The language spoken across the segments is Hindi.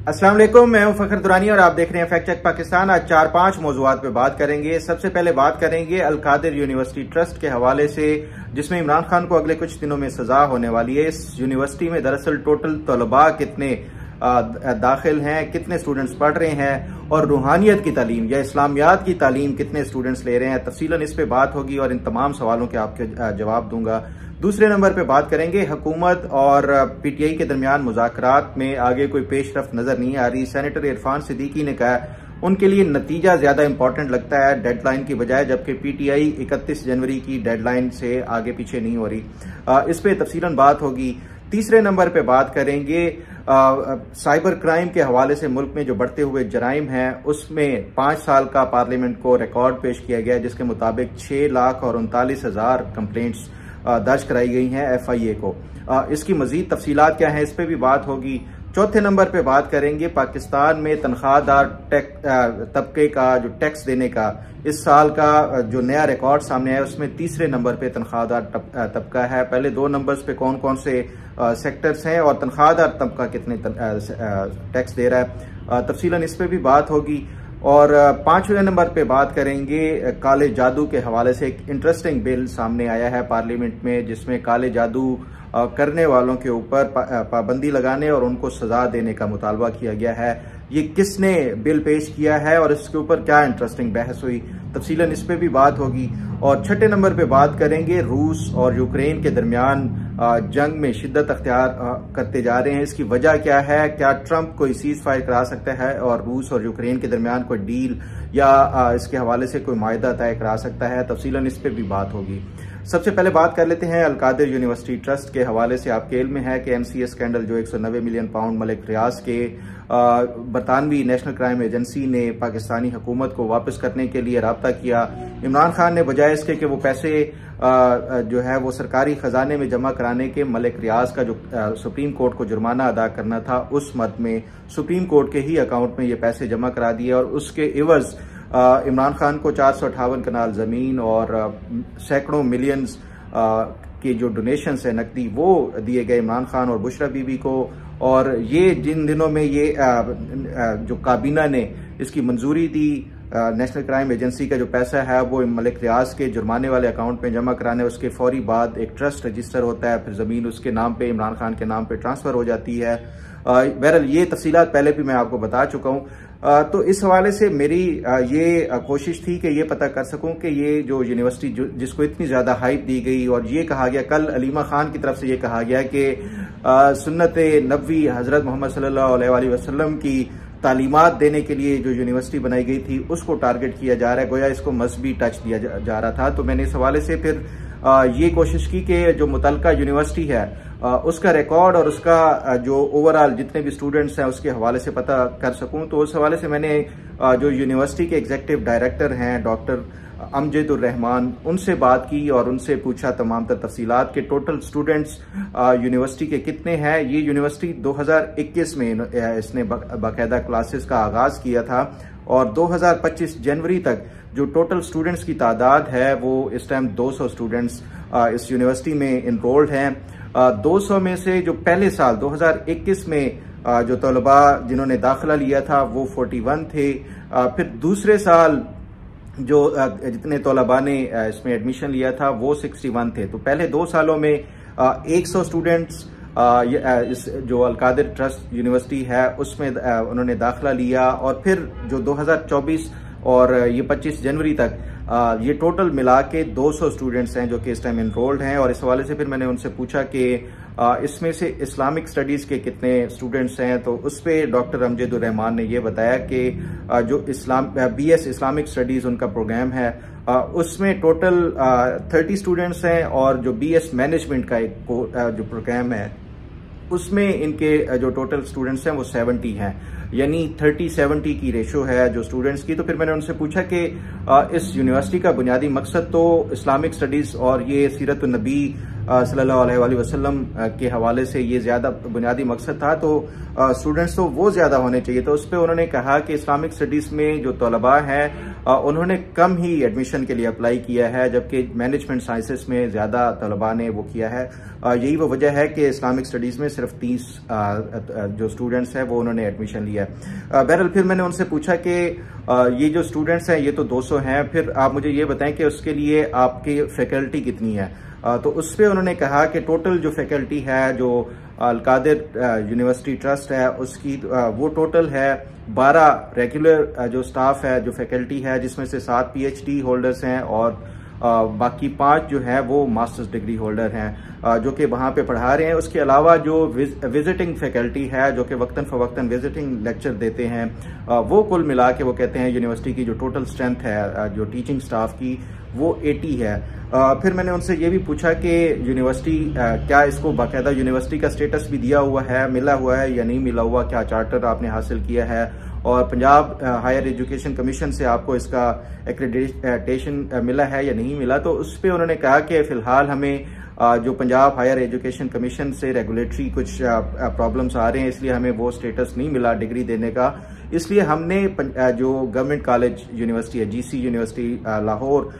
अस्सलाम वालेकुम, मैं हूं फखर दुरानी और आप देख रहे हैं फैक्ट चेक पाकिस्तान। आज 4-5 मौज़ूआत पे बात करेंगे। सबसे पहले बात करेंगे अल कादिर यूनिवर्सिटी ट्रस्ट के हवाले से, जिसमें इमरान खान को अगले कुछ दिनों में सजा होने वाली है। इस यूनिवर्सिटी में दरअसल टोटल तलबा कितने दाखिल हैं, कितने स्टूडेंट्स पढ़ रहे हैं और रूहानियत की तालीम या इस्लामियात की तालीम कितने स्टूडेंट्स ले रहे हैं, तफसीलन इस पे बात होगी और इन तमाम सवालों के आपके जवाब दूंगा। दूसरे नंबर पे बात करेंगे हुकूमत और पीटीआई के दरमियान मुज़ाकरात में आगे कोई पेशरफ्त नजर नहीं आ रही। सेनेटर इरफान सिद्दीकी ने कहा उनके लिए नतीजा ज्यादा इंपॉर्टेंट लगता है डेडलाइन की बजाय, जबकि पीटीआई 31 जनवरी की डेडलाइन से आगे पीछे नहीं हो रही। इस पे तफसीलन बात होगी। तीसरे नंबर पे बात करेंगे साइबर क्राइम के हवाले से मुल्क में जो बढ़ते हुए जराइम हैं, उसमें 5 साल का पार्लियामेंट को रिकॉर्ड पेश किया गया है, जिसके मुताबिक 6,39,000 कंप्लेंट्स दर्ज कराई गई हैं एफआईए को। इसकी मजीद तफसीलात क्या है, इस पे भी बात होगी। चौथे नंबर पे बात करेंगे पाकिस्तान में तनख्वाहदार तबके का जो टैक्स देने का इस साल का जो नया रिकॉर्ड सामने आया, उसमें तीसरे नंबर पे तनख्वाहदार तबका है। पहले 2 नंबर्स पे कौन कौन से सेक्टर्स हैं और तनख्वाहदार तबका कितने टैक्स दे रहा है, तफसीलन इस पे भी बात होगी। और 5वें नंबर पे बात करेंगे काले जादू के हवाले से। एक इंटरेस्टिंग बिल सामने आया है पार्लियामेंट में, जिसमें काले जादू करने वालों के ऊपर पाबंदी लगाने और उनको सजा देने का मुतालबा किया गया है। ये किसने बिल पेश किया है और इसके ऊपर क्या इंटरेस्टिंग बहस हुई, तफसीलन इस पे भी बात होगी। और छठे नंबर पे बात करेंगे रूस और यूक्रेन के दरमियान जंग में शिद्दत अख्तियार करते जा रहे हैं, इसकी वजह क्या है, क्या ट्रंप कोई सीज फायर करा सकता है और रूस और यूक्रेन के दरमियान कोई डील या इसके हवाले से कोई मायदा तय करा सकता है, तफसीलन इस पे भी बात होगी। सबसे पहले बात कर लेते हैं अल कादिर यूनिवर्सिटी ट्रस्ट के हवाले से। आपके इल्म में है कि एनसीए स्कैंडल जो 190 मिलियन पाउंड मलिक रियाज के बरतानवी नेशनल क्राइम एजेंसी ने पाकिस्तानी हुकूमत को वापस करने के लिए राब्ता किया। इमरान खान ने बजाय इसके कि वो पैसे जो है वो सरकारी खजाने में जमा कराने के मलिक रियाज का जो सुप्रीम कोर्ट को जुर्माना अदा करना था, उस मद में सुप्रीम कोर्ट के ही अकाउंट में ये पैसे जमा करा दिए और उसके इवज इमरान खान को 458 कनाल जमीन और सैकड़ों मिलियंस के जो डोनेशंस है नकदी, वो दिए गए इमरान खान और बुशरा बीबी को। और ये जिन दिनों में ये जो काबीना ने इसकी मंजूरी दी, नेशनल क्राइम एजेंसी का जो पैसा है वो मलिक रियाज के जुर्माने वाले अकाउंट में जमा कराने, उसके फौरी बाद एक ट्रस्ट रजिस्टर होता है, फिर जमीन उसके नाम पे, इमरान खान के नाम पे ट्रांसफर हो जाती है। बहरहाल ये तफसीलात पहले भी मैं आपको बता चुका हूँ। तो इस हवाले से मेरी ये कोशिश थी कि ये पता कर सकूं कि ये जो यूनिवर्सिटी जिसको इतनी ज्यादा हाइप दी गई और ये कहा गया, कल अलीमा खान की तरफ से ये कहा गया कि सुन्नत नबवी हजरत मोहम्मद सल्लल्लाहु अलैहि वसल्लम की तालीमात देने के लिए जो यूनिवर्सिटी बनाई गई थी उसको टारगेट किया जा रहा है, गोया इसको मजहबी टच दिया जा रहा था। तो मैंने इस हवाले से फिर ये कोशिश की कि जो मुतलका यूनिवर्सिटी है उसका रिकॉर्ड और उसका जो ओवरऑल जितने भी स्टूडेंट्स हैं उसके हवाले से पता कर सकूं। तो उस हवाले से मैंने जो यूनिवर्सिटी के एग्जीक्यूटिव डायरेक्टर हैं डॉक्टर अमजद रहमान, उनसे बात की और उनसे पूछा तमाम तफसीलात के टोटल स्टूडेंट्स यूनिवर्सिटी के कितने हैं। ये यूनिवर्सिटी 2021 में इसने बाकायदा क्लासेस का आगाज किया था और 2025 जनवरी तक जो टोटल स्टूडेंट्स की तादाद है वो इस टाइम 200 स्टूडेंट्स इस यूनिवर्सिटी में इनरोल्ड हैं। 200 में से जो पहले साल 2021 में जो तलबा जिन्होंने दाखिला लिया था वो 41 थे। फिर दूसरे साल जो जितने तलबा ने इसमें एडमिशन लिया था वो 61 थे। तो पहले 2 सालों में 100 स्टूडेंट्स इस जो अल कादिर ट्रस्ट यूनिवर्सिटी है उसमें उन्होंने दाखिला लिया और फिर जो 2024 और ये 25 जनवरी तक ये टोटल मिला के 200 स्टूडेंट्स हैं जो कि इस टाइम इनरोल्ड हैं। और इस हवाले से फिर मैंने उनसे पूछा कि इसमें से इस्लामिक स्टडीज के कितने स्टूडेंट्स हैं, तो उस पर डॉक्टर अमजद रहमान ने ये बताया कि जो BS इस्लामिक स्टडीज उनका प्रोग्राम है उसमें टोटल 30 स्टूडेंट्स हैं और जो BS मैनेजमेंट का एक जो प्रोग्राम है उसमें इनके जो टोटल स्टूडेंट्स हैं वो 70 हैं, यानी 30-70 की रेशो है जो स्टूडेंट्स की। तो फिर मैंने उनसे पूछा कि इस यूनिवर्सिटी का बुनियादी मकसद तो इस्लामिक स्टडीज और ये सीरत नबी सल्लल्लाहु अलैहि वसल्लम के हवाले से ये ज्यादा बुनियादी मकसद था, तो स्टूडेंट्स तो वो ज्यादा होने चाहिए। तो उस पर उन्होंने कहा कि इस्लामिक स्टडीज में जो तलबा हैं उन्होंने कम ही एडमिशन के लिए अप्लाई किया है, जबकि मैनेजमेंट साइंसेस में ज़्यादा तलबा ने वो किया है। यही वो वजह है कि इस्लामिक स्टडीज़ में सिर्फ 30 जो स्टूडेंट्स हैं वो उन्होंने एडमिशन लिया है। बहरहाल फिर मैंने उनसे पूछा कि ये जो स्टूडेंट्स हैं ये तो 200 हैं, फिर आप मुझे ये बताएं कि उसके लिए आपकी फैकल्टी कितनी है। तो उस पर उन्होंने कहा कि टोटल जो फैकल्टी है जो अलकादिर यूनिवर्सिटी ट्रस्ट है उसकी वो टोटल है 12 रेगुलर जो स्टाफ है, जो फैकल्टी है, जिसमें से 7 PhD होल्डर्स हैं और बाकी 5 जो है वो मास्टर्स डिग्री होल्डर हैं जो कि वहाँ पे पढ़ा रहे हैं। उसके अलावा जो विजिटिंग फैकल्टी है जो कि वक्तन फवक्तन विजिटिंग लेक्चर देते हैं, वो कुल मिला के वो कहते हैं यूनिवर्सिटी की जो टोटल स्ट्रेंथ है जो टीचिंग स्टाफ की वो 80 है। फिर मैंने उनसे ये भी पूछा कि यूनिवर्सिटी क्या इसको बाकायदा यूनिवर्सिटी का स्टेटस भी दिया हुआ है, मिला हुआ है या नहीं मिला हुआ, क्या चार्टर आपने हासिल किया है और पंजाब हायर एजुकेशन कमीशन से आपको इसका एक्रेडिटेशन मिला है या नहीं मिला। तो उस पर उन्होंने कहा कि फिलहाल हमें जो पंजाब हायर एजुकेशन कमीशन से रेगुलेटरी कुछ प्रॉब्लम्स आ रहे हैं, इसलिए हमें वो स्टेटस नहीं मिला डिग्री देने का। इसलिए हमने जो गवर्नमेंट कॉलेज यूनिवर्सिटी है GC यूनिवर्सिटी लाहौर,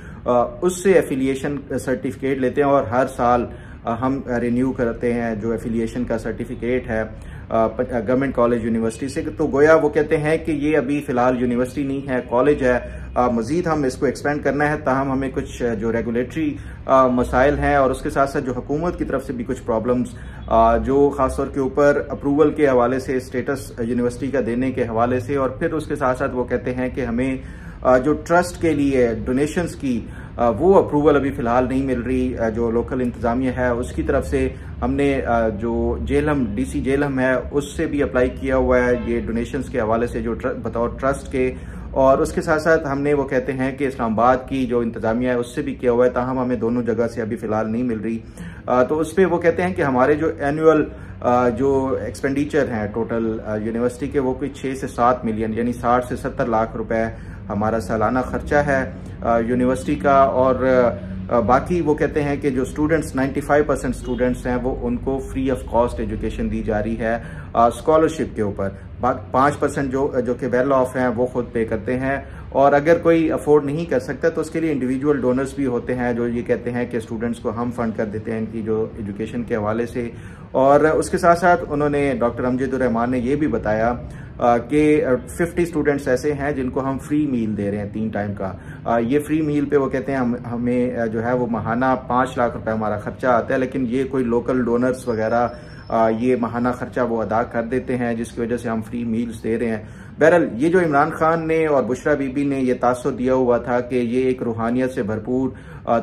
उससे एफिलिएशन सर्टिफिकेट लेते हैं और हर साल हम रिन्यू करते हैं जो एफिलिएशन का सर्टिफिकेट है गवर्नमेंट कॉलेज यूनिवर्सिटी से। तो गोया वो कहते हैं कि ये अभी फिलहाल यूनिवर्सिटी नहीं है, कॉलेज है, मजीद हम इसको एक्सपेंड करना है, ताहम हमें कुछ जो रेगुलेटरी मसाइल हैं और उसके साथ साथ जो हुकूमत की तरफ से भी कुछ प्रॉब्लम्स जो खासतौर के ऊपर अप्रूवल के हवाले से, स्टेटस यूनिवर्सिटी का देने के हवाले से, और फिर उसके साथ साथ वो कहते हैं कि हमें जो ट्रस्ट के लिए डोनेशंस की वो अप्रूवल अभी फिलहाल नहीं मिल रही। जो लोकल इंतजामिया है उसकी तरफ से हमने जो जेलम DC जेलम है उससे भी अप्लाई किया हुआ है ये डोनेशंस के हवाले से जो बतौर ट्रस्ट के, और उसके साथ साथ हमने वो कहते हैं कि इस्लामाबाद की जो इंतजामिया है उससे भी किया हुआ है, ताहम हमें दोनों जगह से अभी फिलहाल नहीं मिल रही। तो उस पर वो कहते हैं कि हमारे जो एनुअल जो एक्सपेंडिचर हैं टोटल यूनिवर्सिटी के वो कोई 6 से 7 मिलियन यानी 60 से 70 लाख रुपए हमारा सालाना खर्चा है यूनिवर्सिटी का। और बाकी वो कहते हैं कि जो स्टूडेंट्स 95% स्टूडेंट्स हैं वो उनको फ्री ऑफ कॉस्ट एजुकेशन दी जा रही है स्कॉलरशिप के ऊपर। 5% जो कि वेल ऑफ हैं वो खुद पे करते हैं, और अगर कोई अफोर्ड नहीं कर सकता तो उसके लिए इंडिविजुअल डोनर्स भी होते हैं जो ये कहते हैं कि स्टूडेंट्स को हम फंड कर देते हैं इनकी जो एजुकेशन के हवाले से। और उसके साथ साथ उन्होंने डॉक्टर अमजद रहमान ने ये भी बताया कि 50 स्टूडेंट्स ऐसे हैं जिनको हम फ्री मील दे रहे हैं 3 टाइम का। ये फ्री मील पे वो कहते हैं हमें जो है वो माहाना 5 लाख रुपए हमारा खर्चा आता है, लेकिन ये कोई लोकल डोनर्स वगैरह ये माहाना खर्चा वो अदा कर देते हैं, जिसकी वजह से हम फ्री मील्स दे रहे हैं। बहरहाल ये जो इमरान खान ने और बुशरा बीबी ने ये तासुर दिया हुआ था कि ये एक रूहानियत से भरपूर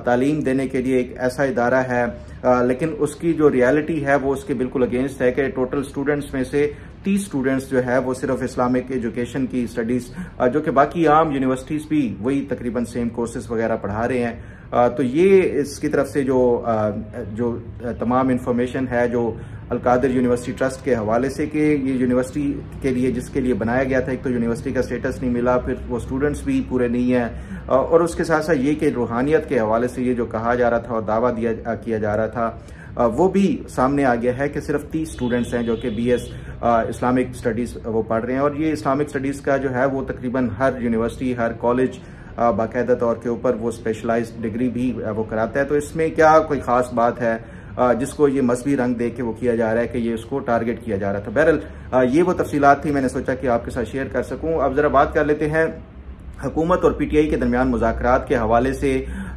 तालीम देने के लिए एक ऐसा इदारा है, लेकिन उसकी जो रियलिटी है वो उसके बिल्कुल अगेंस्ट है कि टोटल स्टूडेंट्स में से 30 स्टूडेंट्स जो है वो सिर्फ इस्लामिक एजुकेशन की स्टडीज, जो कि बाकी आम यूनिवर्सिटीज भी वही तकरीबन सेम कोर्सेज वगैरह पढ़ा रहे हैं। तो ये इसकी तरफ से जो तमाम इंफॉर्मेशन है जो अलकादिर यूनिवर्सिटी ट्रस्ट के हवाले से कि ये यूनिवर्सिटी के लिए जिसके लिए बनाया गया था, एक तो यूनिवर्सिटी का स्टेटस नहीं मिला, फिर वो स्टूडेंट्स भी पूरे नहीं हैं, और उसके साथ साथ ये कि रूहानियत के हवाले से ये जो कहा जा रहा था और दावा किया जा रहा था वो भी सामने आ गया है कि सिर्फ 30 स्टूडेंट्स हैं जो कि BS इस्लामिक स्टडीज़ वो पढ़ रहे हैं। और ये इस्लामिक स्टडीज़ का जो है वो तकरीबन हर यूनिवर्सिटी, हर कॉलेज बाकायदा तौर के ऊपर वो स्पेशलाइज्ड डिग्री भी वो कराता है। तो इसमें क्या कोई ख़ास बात है जिसको ये मजहबी रंग दे के वो किया जा रहा है कि ये उसको टारगेट किया जा रहा था। बहरहाल ये वो तफसीलात थी, मैंने सोचा कि आपके साथ शेयर कर सकूं। अब ज़रा बात कर लेते हैं हुकूमत और PTI के दरमियान मुज़ाकरात के हवाले से।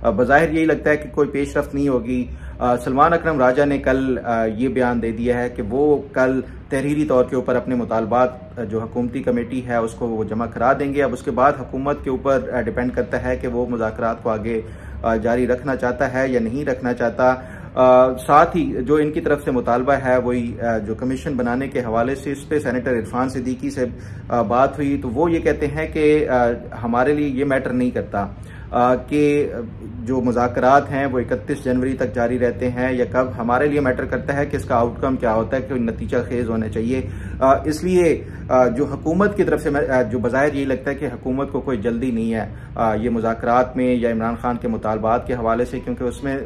बज़ाहिर यही लगता है कि कोई पेशरफ्त नहीं होगी। सलमान अकरम राजा ने कल ये बयान दे दिया है कि वो कल तहरीरी तौर के ऊपर अपने मुतालबात जो हुकूमती कमेटी है उसको वो जमा करा देंगे। अब उसके बाद हुकूमत के ऊपर डिपेंड करता है कि वो मुज़ाकरात को आगे जारी रखना चाहता है या नहीं रखना चाहता। साथ ही जो इनकी तरफ से मुतालबा है वही जो कमीशन बनाने के हवाले से, इस पे सेनेटर इरफान सिद्दीकी से बात हुई तो वो ये कहते हैं कि हमारे लिए ये मैटर नहीं करता कि जो मुज़ाकरात हैं वो 31 जनवरी तक जारी रहते हैं या कब। हमारे लिए मैटर करता है कि इसका आउटकम क्या होता है, कि नतीजा खेज होना चाहिए। इसलिए जो हुकूमत की तरफ से जो बज़ाहिर यही लगता है कि हुकूमत को कोई जल्दी नहीं है ये मुज़ाकरात में या इमरान खान के मुतालबात के हवाले से, क्योंकि उसमें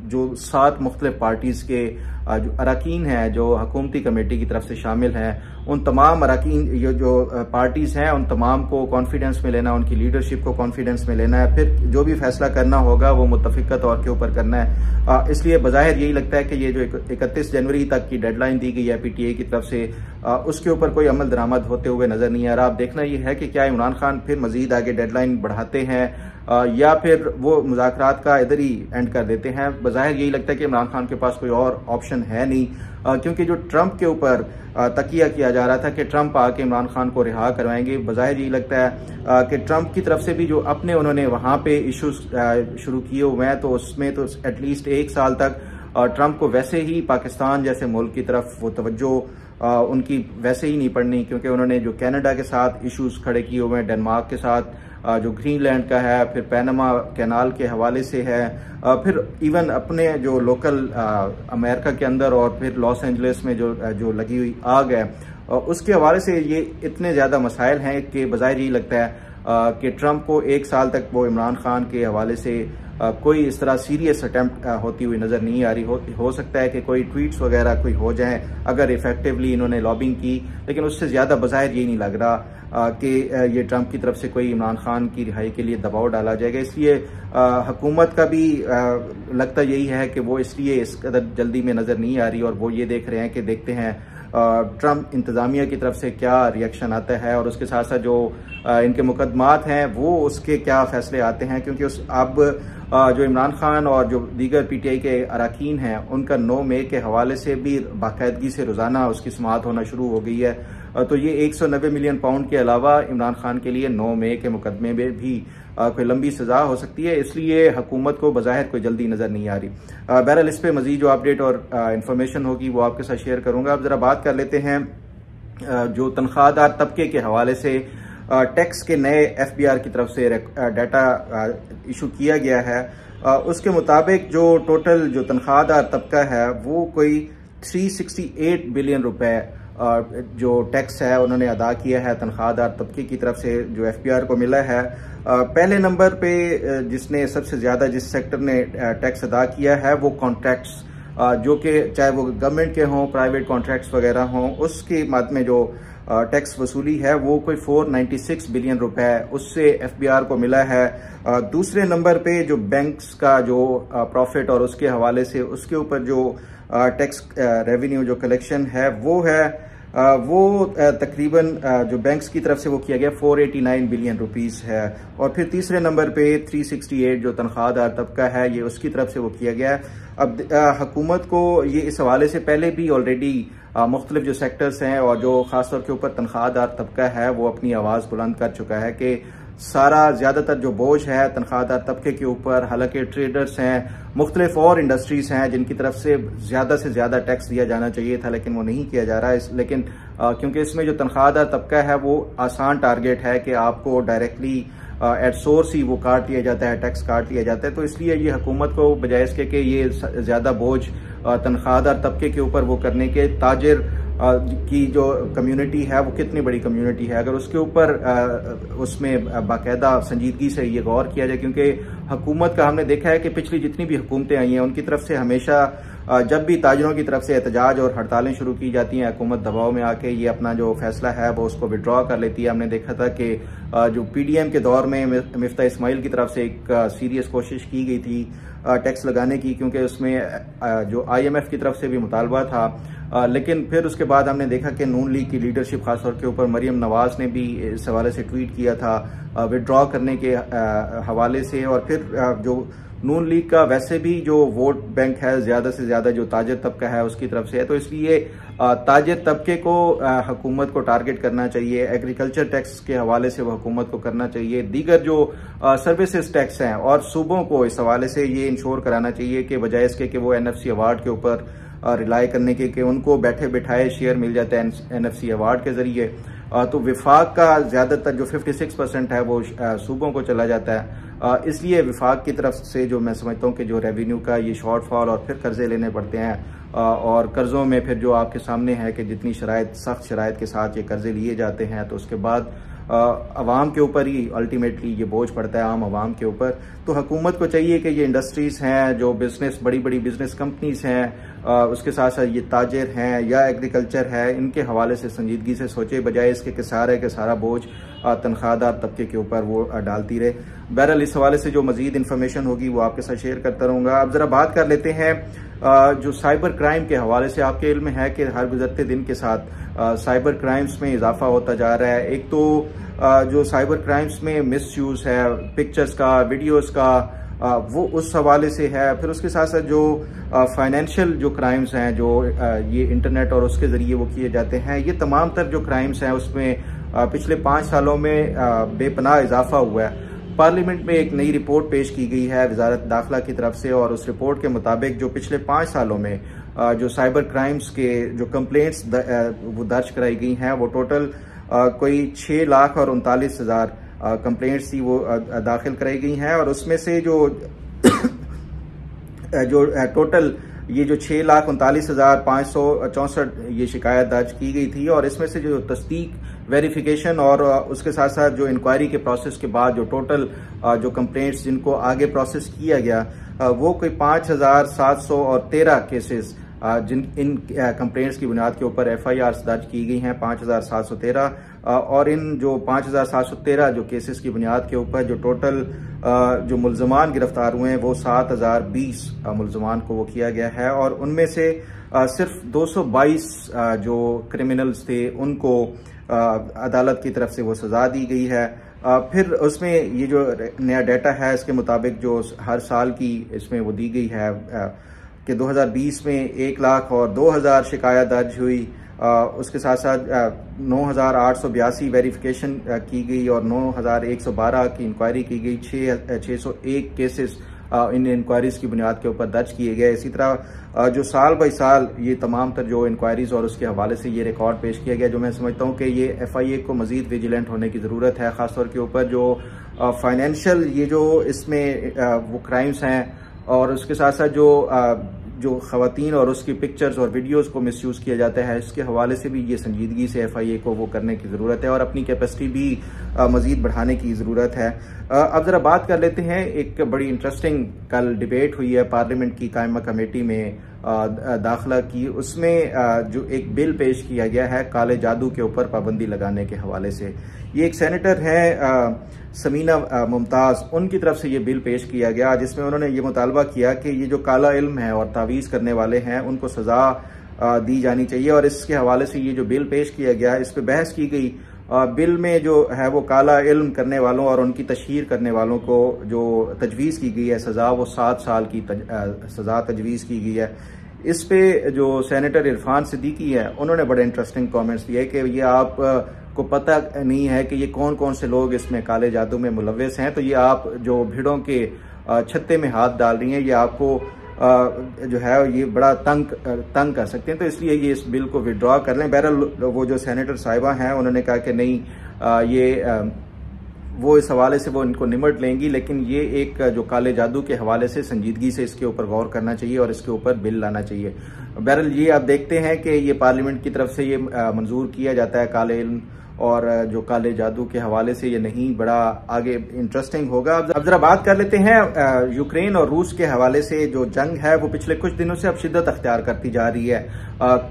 जो 7 मुख्तलिफ पार्टीज़ के जो अरकान हैं जो हुकूमती कमेटी की तरफ से शामिल हैं, उन तमाम अरकान ये जो पार्टीज़ हैं उन तमाम को कॉन्फिडेंस में लेना, उनकी लीडरशिप को कॉन्फिडेंस में लेना है, फिर जो भी फैसला करना होगा वो मुत्तफ़िक़ा तौर के ऊपर करना है। इसलिए बज़ाहिर यही लगता है कि ये जो 31 जनवरी तक की डेडलाइन दी गई है PTI की तरफ से, उसके ऊपर कोई अमल दरामद होते हुए नज़र नहीं आ रहा। अब देखना ये है कि क्या इमरान खान फिर मज़ीद आगे डेडलाइन बढ़ाते हैं या फिर वो मुज़ाकरात का इधर ही एंड कर देते हैं। बज़ाहिर यही लगता है कि इमरान खान के पास कोई और ऑप्शन है नहीं, क्योंकि जो ट्रंप के ऊपर तकिया किया जा रहा था कि ट्रंप आके इमरान खान को रिहा करवाएंगे, बज़ाहिर यही लगता है कि ट्रंप की तरफ से भी जो अपने उन्होंने वहाँ पे इश्यूज शुरू किए हुए हैं, तो उसमें तो एटलीस्ट 1 साल तक ट्रंप को वैसे ही पाकिस्तान जैसे मुल्क की तरफ वो तवज्जो उनकी वैसे ही नहीं पड़नी, क्योंकि उन्होंने जो कनाडा के साथ इश्यूज खड़े किए हुए हैं, डेनमार्क के साथ जो ग्रीनलैंड का है, फिर पैनामा कैनाल के हवाले से है, फिर इवन अपने जो लोकल अमेरिका के अंदर और फिर लॉस एंजलिस में जो लगी हुई आग है, उसके हवाले से ये इतने ज़्यादा मसाइल हैं कि बज़ाहिर यही लगता है कि ट्रंप को 1 साल तक वो इमरान खान के हवाले से कोई इस तरह सीरियस अटेम्प्ट होती हुई नज़र नहीं आ रही। हो सकता है कि कोई ट्वीट्स वगैरह कोई हो जाएं अगर इफेक्टिवली इन्होंने लॉबिंग की, लेकिन उससे ज़्यादा बज़ाहिर ये नहीं लग रहा कि ये ट्रंप की तरफ से कोई इमरान खान की रिहाई के लिए दबाव डाला जाएगा। इसलिए हुकूमत का भी लगता यही है कि वो इसलिए इस कदर जल्दी में नज़र नहीं आ रही, और वो ये देख रहे हैं कि देखते हैं ट्रंप इंतज़ामिया की तरफ से क्या रिएक्शन आता है, और उसके साथ साथ जो इनके मुकदमात हैं वो उसके क्या फैसले आते हैं, क्योंकि अब जो इमरान खान और जो दीगर PTI के अरकान हैं उनका 9 मई के हवाले से भी बाकायदगी से रोज़ाना उसकी समाअत होना शुरू हो गई है। तो ये 190 मिलियन पाउंड के अलावा इमरान खान के लिए 9 मई के मुकदमे में भी कोई लंबी सजा हो सकती है, इसलिए हुकूमत को बज़ाहिर कोई जल्दी नज़र नहीं आ रही। बहरहाल इस पर मज़ीद जो अपडेट और इंफॉर्मेशन होगी वो आपके साथ शेयर करूँगा। अब ज़रा बात कर लेते हैं जो तनख्वाहदार तबके के हवाले से टैक्स के नए FBR की तरफ से डाटा इशू किया गया है। उसके मुताबिक जो टोटल जो तनख्वाहदार तबका है वो कोई 368 बिलियन रुपए जो टैक्स है उन्होंने अदा किया है तनख्वाहदार तबके की तरफ से जो FBR को मिला है। पहले नंबर पे जिसने सबसे ज़्यादा जिस सेक्टर ने टैक्स अदा किया है वो कॉन्ट्रैक्ट्स, जो कि चाहे वो गवर्नमेंट के हों, प्राइवेट कॉन्ट्रैक्ट्स वगैरह हों, उसकी मद में जो टैक्स वसूली है वो कोई 496 बिलियन रुपए उससे FBR को मिला है। दूसरे नंबर पे जो बैंक्स का जो प्रॉफिट और उसके हवाले से उसके ऊपर जो टैक्स रेवेन्यू जो कलेक्शन है वो है वो तकरीबन जो बैंक्स की तरफ से वो किया गया 489 बिलियन रुपीस है। और फिर तीसरे नंबर पे 368 जो तनख्वाहदार तबका है ये उसकी तरफ से वो किया गया है। अब हुकूमत को ये इस हवाले से पहले भी ऑलरेडी मुख्तलिफ जो सेक्टर्स हैं और जो खासतौर के ऊपर तनख्वाहदार तबका है वो अपनी आवाज़ बुलंद कर चुका है कि सारा ज़्यादातर जो बोझ है तनख्वाहदार तबके के ऊपर, हालांकि ट्रेडर्स हैं, मुख्तलिफ और इंडस्ट्रीज़ हैं जिनकी तरफ से ज़्यादा टैक्स दिया जाना चाहिए था लेकिन वो नहीं किया जा रहा है। लेकिन क्योंकि इसमें जो तनख्वाहदार तबका है वो आसान टारगेट है कि आपको डायरेक्टली एट सोर्स ही वो काट लिया जाता है, टैक्स काट लिया जाता है, तो इसलिए ये हुकूमत को बजाय इसके कि ये ज़्यादा बोझ तनख्वाहदार तबके के ऊपर वो करने के, ताजिर की जो कम्युनिटी है वो कितनी बड़ी कम्युनिटी है, अगर उसके ऊपर उसमें बाकायदा संजीदगी से ये गौर किया जाए। क्योंकि हुकूमत का हमने देखा है कि पिछली जितनी भी हुकूमतें आई हैं उनकी तरफ से हमेशा जब भी ताजरों की तरफ से एहतजाज और हड़तालें शुरू की जाती हैं, हुकूमत दबाव में आके ये अपना जो फैसला है वो उसको विड्रॉ कर लेती है। हमने देखा था कि जो PDM के दौर में मिफ्ता इस्माइल की तरफ से एक सीरियस कोशिश की गई थी टैक्स लगाने की, क्योंकि उसमें जो IMF की तरफ से भी मुतालबा था, लेकिन फिर उसके बाद हमने देखा कि नून लीग की लीडरशिप खासतौर के ऊपर मरियम नवाज ने भी इस हवाले से ट्वीट किया था विड्रॉ करने के हवाले से। और फिर जो नून लीग का वैसे भी जो वोट बैंक है ज़्यादा से ज़्यादा जो ताजिर तबका है उसकी तरफ से है, तो इसलिए ताजिर तबके को हुकूमत को टारगेट करना चाहिए। एग्रीकल्चर टैक्स के हवाले से वो हुकूमत को करना चाहिए। दीगर जो सर्विसेज टैक्स हैं और सूबों को इस हवाले से ये इंश्योर कराना चाहिए कि बजाय इसके कि वो NFC अवार्ड के ऊपर रिलाई करने के कि उनको बैठे बिठाए शेयर मिल जाता है NFC अवार्ड के जरिए, तो विफाक का ज़्यादातर जो 56% है वो सूबों को चला जाता है। इसलिए विफाक की तरफ से जो मैं समझता हूँ कि जो रेवेन्यू का ये शॉर्टफॉल और फिर कर्जे लेने पड़ते हैं और कर्जों में फिर जो आपके सामने है कि जितनी शराइत सख्त शराइत के साथ ये कर्जे लिए जाते हैं तो उसके बाद आवाम के ऊपर ही अल्टीमेटली ये बोझ पड़ता है, आम आवाम के ऊपर। तो हुकूमत को चाहिए कि ये इंडस्ट्रीज़ हैं, जो बिजनेस, बड़ी बड़ी बिजनेस कंपनीज हैं, उसके साथ साथ ये ताजिर हैं या एग्रीकल्चर है, इनके हवाले से संजीदगी से सोचे, बजाय इसके कि सारा बोझ तनख्वाहदार तबके के ऊपर वो डालती रहे। बहरहाल इस हवाले से जो मजीद इन्फॉर्मेशन होगी वो आपके साथ शेयर करता रहूँगा। अब ज़रा बात कर लेते हैं जो साइबर क्राइम के हवाले से। आपके इल्म है कि हर गुजरते दिन के साथ साइबर क्राइम्स में इजाफा होता जा रहा है। एक तो जो साइबर क्राइम्स में मिसयूज है पिक्चर्स का, वीडियोस का, वो उस हवाले से है। फिर उसके साथ साथ जो फाइनेंशियल जो क्राइम्स हैं, जो ये इंटरनेट और उसके ज़रिए वो किए जाते हैं, ये तमाम तर जो क्राइम्स हैं उसमें पिछले 5 सालों में बेपनाह इजाफा हुआ है। पार्लियामेंट में एक नई रिपोर्ट पेश की गई है वजारत दाखिला की तरफ से, और उस रिपोर्ट के मुताबिक जो पिछले 5 सालों में जो साइबर क्राइम्स के जो कंप्लेंट्स वो दर्ज कराई गई हैं, वो टोटल कोई 6,39,000 कंप्लेंट्स थी वो दाखिल कराई गई हैं। और उसमें से जो टोटल ये जो 6,39,564 ये शिकायत दर्ज की गई थी, और इसमें से जो तस्दीक, वेरिफिकेशन और उसके साथ साथ जो इंक्वायरी के प्रोसेस के बाद जो टोटल जो कंप्लेंट्स जिनको आगे प्रोसेस किया गया, वो कोई 5,713 केसेस जिन इन कंप्लेंट्स की बुनियाद के ऊपर FIR दर्ज की गई हैं, 5,713। और इन जो 5,713 जो केसेस की बुनियाद के ऊपर जो टोटल जो मुल्ज़मान गिरफ्तार हुए हैं, वो 7,020 मुल्ज़मान को वो किया गया है। और उनमें से सिर्फ 222 जो क्रिमिनल्स थे उनको अदालत की तरफ से वो सजा दी गई है। फिर उसमें ये जो नया डाटा है, इसके मुताबिक जो हर साल की इसमें वो दी गई है कि 2020 में 1,02,000 शिकायत दर्ज हुई। उसके साथ साथ 9,882 वेरिफिकेशन की गई और 9,112 की इंक्वायरी की गई। 601 केसेस इन इंक्वायरीज की बुनियाद के ऊपर दर्ज किए गए। इसी तरह जो साल बाई साल ये तमाम तर जो इंक्वायरीज और उसके हवाले से ये रिकॉर्ड पेश किया गया, जो मैं समझता हूँ कि ये FIA को मजीद विजिलेंट होने की ज़रूरत है, ख़ासतौर के ऊपर जो फाइनेंशियल ये जो इसमें वो क्राइम्स हैं, और उसके साथ साथ जो खवातीन और उसकी पिक्चर्स और वीडियोस को मिसयूज़ किया जाता है, इसके हवाले से भी ये संजीदगी से FIA को वो करने की ज़रूरत है और अपनी कैपेसिटी भी मज़ीद बढ़ाने की ज़रूरत है। अब ज़रा बात कर लेते हैं, एक बड़ी इंटरेस्टिंग कल डिबेट हुई है पार्लियामेंट की कायमा कमेटी में दाखिला की। उसमें जो एक बिल पेश किया गया है काले जादू के ऊपर पाबंदी लगाने के हवाले से, ये एक सेनेटर है समीना मुमताज़, उनकी तरफ से ये बिल पेश किया गया, जिसमें उन्होंने ये मुतालबा किया कि ये जो काला इल्म है और तावीज़ करने वाले हैं उनको सज़ा दी जानी चाहिए। और इसके हवाले से ये जो बिल पेश किया गया, इस पर बहस की गई। बिल में जो है वो काला इल्म करने वालों और उनकी तशहीर करने वालों को जो तजवीज़ की गई है सज़ा, वो 7 साल की सज़ा तजवीज़ की गई है। इस पे जो सेनेटर इरफान सिद्दीकी है, उन्होंने बड़े इंटरेस्टिंग कमेंट्स दिए कि ये आप को पता नहीं है कि ये कौन कौन से लोग इसमें काले जादू में मुलव्वस हैं, तो ये आप जो भीड़ों के छत्ते में हाथ डाल रही हैं, ये आपको जो है ये बड़ा तंग कर सकते हैं, तो इसलिए ये इस बिल को विड्रॉ कर लें। बहरहाल वो जो सेनेटर साहिबा हैं उन्होंने कहा कि नहीं, ये वो इस हवाले से वो इनको निमट लेंगी, लेकिन ये एक जो काले जादू के हवाले से संजीदगी से इसके ऊपर गौर करना चाहिए और इसके ऊपर बिल लाना चाहिए। बहरहाल ये आप देखते हैं कि ये पार्लियामेंट की तरफ से ये मंजूर किया जाता है काले इल्म और जो काले जादू के हवाले से, ये नहीं बड़ा आगे इंटरेस्टिंग होगा। अब जरा बात कर लेते हैं यूक्रेन और रूस के हवाले से। जो जंग है वो पिछले कुछ दिनों से अब शिद्दत अख्तियार करती जा रही है।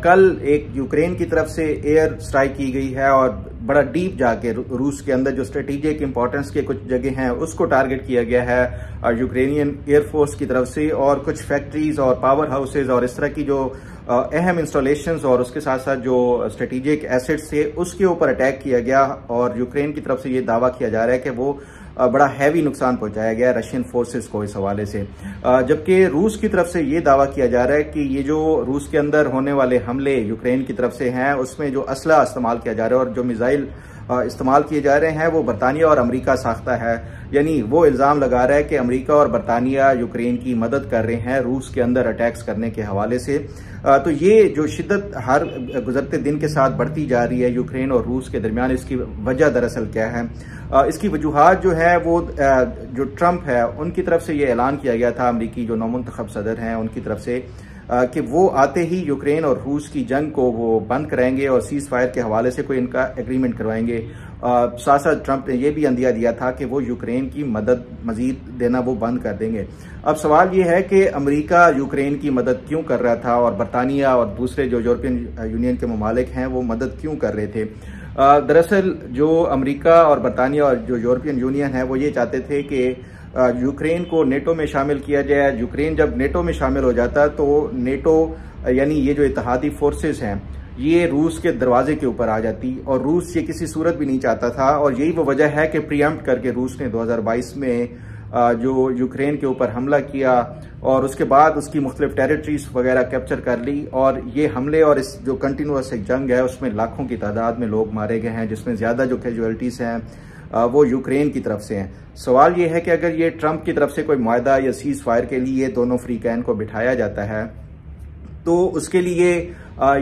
कल एक यूक्रेन की तरफ से एयर स्ट्राइक की गई है और बड़ा डीप जाके रूस के अंदर जो स्ट्रेटेजिक इंपॉर्टेंस के कुछ जगह हैं उसको टारगेट किया गया है यूक्रेनियन एयरफोर्स की तरफ से, और कुछ फैक्ट्रीज और पावर हाउसेज और इस तरह की जो अहम इंस्टॉलेशंस और उसके साथ साथ जो स्ट्रेटेजिक एसेट्स थे उसके ऊपर अटैक किया गया। और यूक्रेन की तरफ से ये दावा किया जा रहा है कि वो बड़ा हैवी नुकसान पहुंचाया गया रशियन फोर्सेस को इस हवाले से, जबकि रूस की तरफ से ये दावा किया जा रहा है कि ये जो रूस के अंदर होने वाले हमले यूक्रेन की तरफ से हैं उसमें जो असला इस्तेमाल किया जा रहा है और जो मिसाइल इस्तेमाल किए जा रहे हैं वो बरतानिया और अमेरिका साख्ता है। यानी वो इल्ज़ाम लगा रहा है कि अमेरिका और बरतानिया यूक्रेन की मदद कर रहे हैं रूस के अंदर अटैक्स करने के हवाले से। तो ये जो शिद्दत हर गुजरते दिन के साथ बढ़ती जा रही है यूक्रेन और रूस के दरमियान, इसकी वजह दरअसल क्या है? इसकी वजूहात जो है वो जो ट्रंप है उनकी तरफ से ये ऐलान किया गया था, अमरीकी जो नौमुंतखब सदर हैं उनकी तरफ से, कि वो आते ही यूक्रेन और रूस की जंग को वो बंद कराएंगे और सीज फायर के हवाले से कोई इनका एग्रीमेंट करवाएंगे। साथ साथ ट्रंप ने यह भी अंदिया दिया था कि वो यूक्रेन की मदद मजीद देना वो बंद कर देंगे। अब सवाल ये है कि अमेरिका यूक्रेन की मदद क्यों कर रहा था और बरतानिया और दूसरे जो यूरोपियन यूनियन के ममालिक हैं वो मदद क्यों कर रहे थे। दरअसल जो अमेरिका और बरतानिया और जो यूरोपियन यूनियन है वो ये चाहते थे कि यूक्रेन को नेटो में शामिल किया जाए। यूक्रेन जब नेटो में शामिल हो जाता तो नेटो यानी ये जो इत्तेहादी फोर्सेस हैं ये रूस के दरवाजे के ऊपर आ जाती और रूस ये किसी सूरत भी नहीं चाहता था। और यही वो वजह है कि प्रीएम्प्ट करके रूस ने 2022 में जो यूक्रेन के ऊपर हमला किया और उसके बाद उसकी मुख्तलिफ टेरिटरीज वगैरह कैप्चर कर ली। और ये हमले और इस जो कंटिन्यूस एक जंग है उसमें लाखों की तादाद में लोग मारे गए हैं, जिसमें ज्यादा जो कैजुअलिटीज हैं वो यूक्रेन की तरफ से हैं। सवाल ये है कि अगर ये ट्रंप की तरफ से कोई मुआहदा या सीज फायर के लिए दोनों फ्री कैन को बिठाया जाता है तो उसके लिए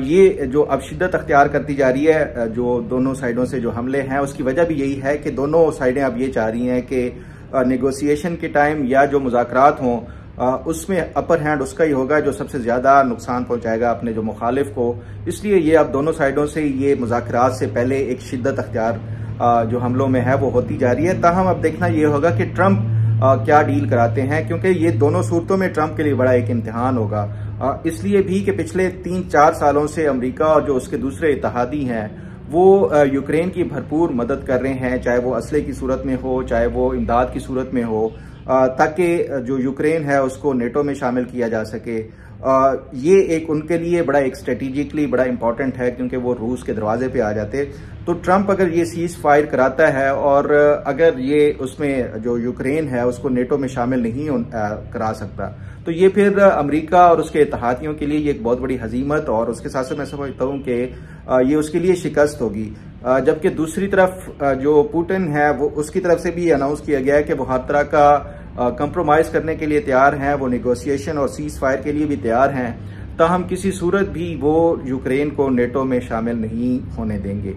ये जो अब शिद्दत अख्तियार करती जा रही है जो दोनों साइडों से जो हमले हैं उसकी वजह भी यही है कि दोनों साइडें अब ये चाह रही हैं कि नेगोशिएशन के टाइम या जो मुज़ाकरात हों उसमें अपर हैंड उसका ही होगा जो सबसे ज्यादा नुकसान पहुंचाएगा अपने जो मुखालिफ को। इसलिए ये अब दोनों साइडों से ये मुज़ाकरात से पहले एक शिद्दत अख्तियार जो हमलों में है वो होती जा रही है। ताहम अब देखना ये होगा कि ट्रंप क्या डील कराते हैं, क्योंकि ये दोनों सूरतों में ट्रंप के लिए बड़ा एक इम्तिहान होगा। इसलिए भी कि पिछले 3-4 सालों से अमेरिका और जो उसके दूसरे इत्तेहादी हैं वो यूक्रेन की भरपूर मदद कर रहे हैं, चाहे वो असले की सूरत में हो चाहे वो इमदाद की सूरत में हो, ताकि जो यूक्रेन है उसको नेटो में शामिल किया जा सके। ये एक उनके लिए बड़ा एक स्ट्रेटेजिकली बड़ा इंपॉर्टेंट है क्योंकि वो रूस के दरवाजे पे आ जाते। तो ट्रंप अगर ये सीज फायर कराता है और अगर ये उसमें जो यूक्रेन है उसको नेटो में शामिल नहीं करा सकता तो ये फिर अमेरिका और उसके इत्तेहादियों के लिए ये एक बहुत बड़ी हजीमत और उसके साथ साथ मैं समझता हूँ कि ये उसके लिए शिकस्त होगी। जबकि दूसरी तरफ जो पुतिन है वो उसकी तरफ से भी अनाउंस किया गया है कि वो हर तरह का कंप्रोमाइज करने के लिए तैयार हैं, वो नेगोशिएशन और सीज फायर के लिए भी तैयार हैं। ताहम किसी सूरत भी वो यूक्रेन को नेटो में शामिल नहीं होने देंगे।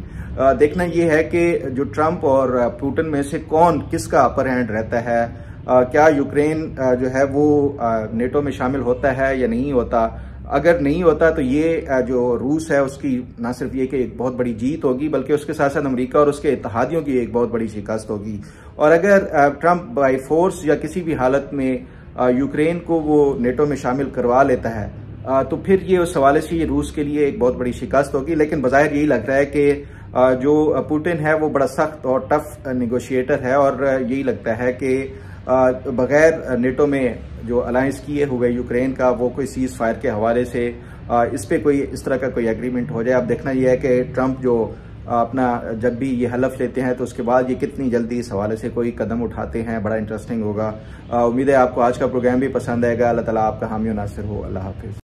देखना यह है कि जो ट्रंप और पुतिन में से कौन किसका अपर हैंड रहता है, क्या यूक्रेन जो है वो नेटो में शामिल होता है या नहीं होता। अगर नहीं होता तो ये जो रूस है उसकी ना सिर्फ ये कि एक बहुत बड़ी जीत होगी बल्कि उसके साथ साथ अमेरिका और उसके इत्तेहादियों की एक बहुत बड़ी शिकस्त होगी। और अगर ट्रंप बाय फोर्स या किसी भी हालत में यूक्रेन को वो नेटो में शामिल करवा लेता है तो फिर ये उस हवाले से ये रूस के लिए एक बहुत बड़ी शिकस्त होगी। लेकिन बज़ाहिर यही लग रहा है कि जो पुतिन है वो बड़ा सख्त और टफ नेगोशिएटर है और यही लगता है कि बगैर नेटो में जो अलायंस किए हुए यूक्रेन का वो कोई सीज फायर के हवाले से इस पे कोई इस तरह का कोई एग्रीमेंट हो जाए। अब देखना यह है कि ट्रंप जो अपना जब भी ये हलफ लेते हैं तो उसके बाद ये कितनी जल्दी इस हवाले से कोई कदम उठाते हैं, बड़ा इंटरेस्टिंग होगा। उम्मीद है आपको आज का प्रोग्राम भी पसंद आएगा। अल्लाह ताला आपका हामी और नासिर हो। अल्लाह हाफिज।